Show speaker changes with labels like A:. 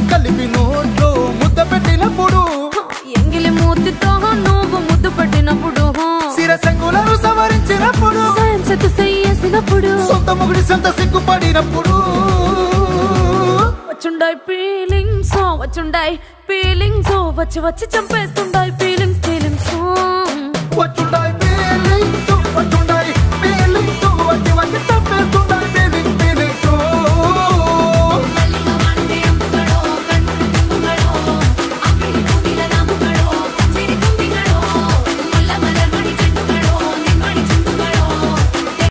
A: కలిపి నోట్లో ముద్ద పెట్టినప్పుడు
B: ఎంగిలి మూతితో నువ్వు ముద్దు పెట్టినప్పుడు
A: సిరసంగులను సవరించినప్పుడు
B: సైన్సెత్ చేసినప్పుడు
A: సొంత మొగుడి సొంత సిగ్గుపడినప్పుడు
B: వచ్చుండాయి ఫీలింగ్స్ వచ్చుండాయి ఫీలింగ్స్ వచ్చి వచ్చి చంపేస్తుండాయి ఫీలింగ్స్
A: వచ్చుండాయి